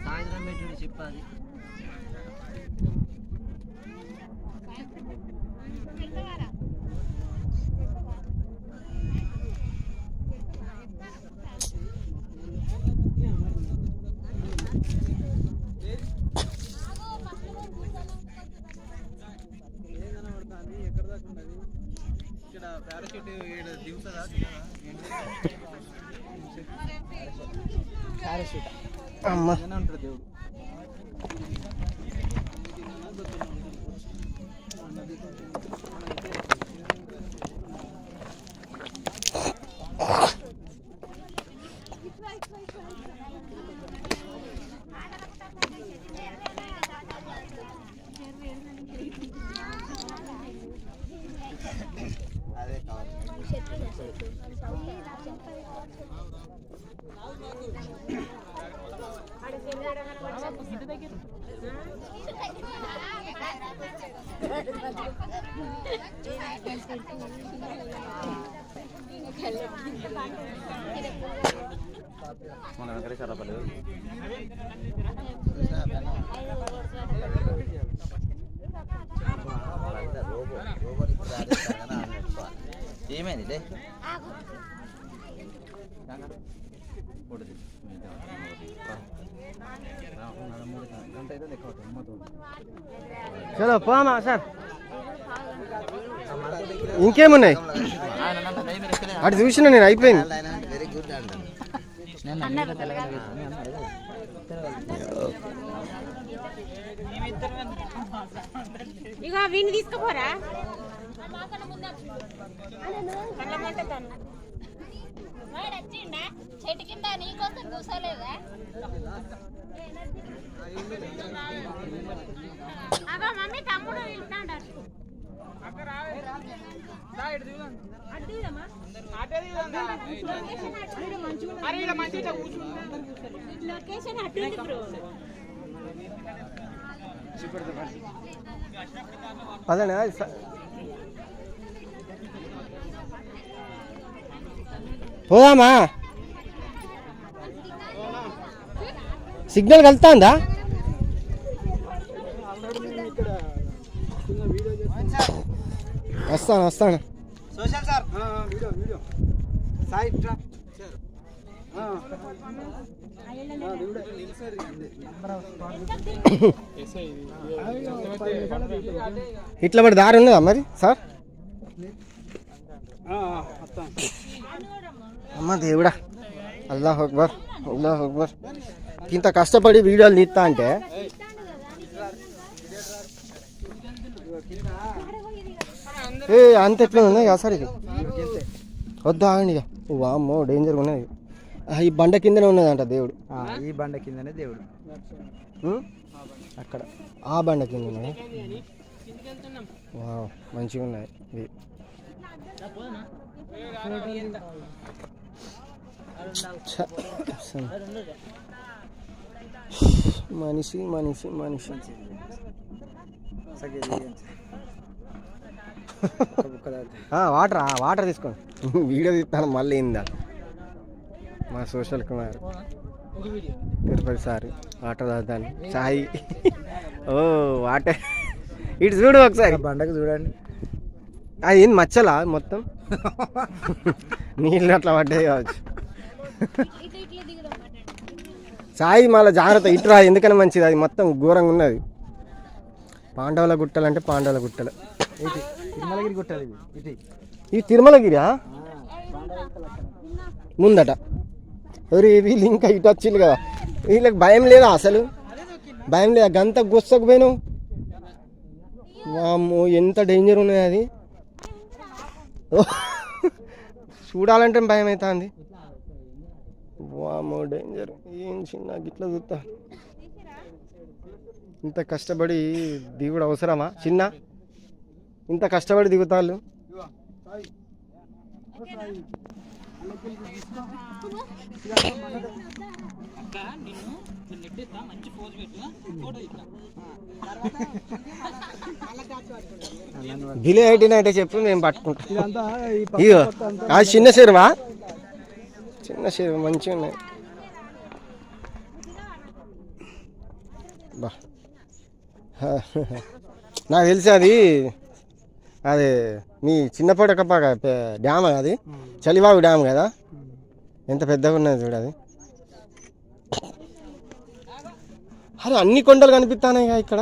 సాయంత్రం పెట్టి చెప్పాలి. అమ్మ ఏమైంది చలో పోమా సార్. ఇంకేమున్నాయి అటు చూసిన నేను అయిపోయింది. ఇక వీడిని తీసుకుపోరా చెట్టు కింద నీకోసం కూసలేదా? అగో మమ్మీ తమ్ముడు వెళ్తాడు. లొకేషన్ అటు బ్రో. అదేనా పోదామా? సిగ్నల్ కలుతుందా? వస్తాను వస్తాను. సోషల్ సార్ వీడియో సాయి ఇట్లా పడి దారి ఉన్నదా మరి సార్? అమ్మ దేవుడా, అల్లాహ్ అక్బర్ అల్లాహ్ అక్బర్. ఇంత కష్టపడి వీడియోలు తీస్తా అంటే ఏ అంత ఎట్లా ఉన్నాయి కదా సార్? ఇది వద్దా ఆగండి ఇక. వామ్మో డేంజర్గా ఉన్నది. ఈ బండ కిందనే ఉన్నదంట దేవుడు. ఈ బండ కిందనే దేవుడు అక్కడ ఆ బండ కింద ఉన్నది. వావ్ మంచిగా ఉన్నాయి ఇవి. మనిషి మనిషి మనిషి. వాటర్ వాటర్ తీసుకోండి. వీడియో తీస్తాను మళ్ళీ ఏందా మా social Kumar Tirupati sir water తాగుతాను. సాయి ఓ వాటర్ ఇటు చూడు ఒకసారి. బండకు చూడండి. అది ఏంది మచ్చలా మొత్తం నీళ్ళు అట్లా పడ్డాయి కావచ్చు. సాయి మళ్ళీ జాగ్రత్త ఇటురా, ఎందుకని మంచిది. అది మొత్తం ఘోరంగా ఉన్నది. పాండవుల గుట్టలు అంటే పాండవుల గుట్టలు. తిరుమలగిరి గుట్టలు ఇవి తిరుమలగిరియా? ముందట వీళ్ళు ఇంకా ఇటు వచ్చింది కదా. వీళ్ళకి భయం లేదా అసలు? భయం లేదా? గంత గుස්සకు పోయినావు. వామ్మో ఎంత డేంజర్ ఉన్నది అది. చూడాలంటే భయం అవుతుంది. వామ్మో డేంజర్. ఏం చిన్న గిట్లా చూస్తా. ఇంత కష్టపడి దిగుడు అవసరమా చిన్న? ఇంత కష్టపడి దిగుతాళ్ళు. గిలే హైట్ అయితే చెప్పు మేము పట్టుకుంటాం. ఇదంతా ఇగో అది చిన్న చెరువా? చిన్న చెరువు మంచిగా ఉన్నాయి. బా నాకు తెలిసి అది అది మీ చిన్నపడకపాక డ్యామ్ అది, చలివాగు డ్యామ్ కదా, ఎంత పెద్దగా ఉన్నది చూడు అది. అరే అన్ని కొండలు కనిపిస్తున్నాయి ఇక్కడ.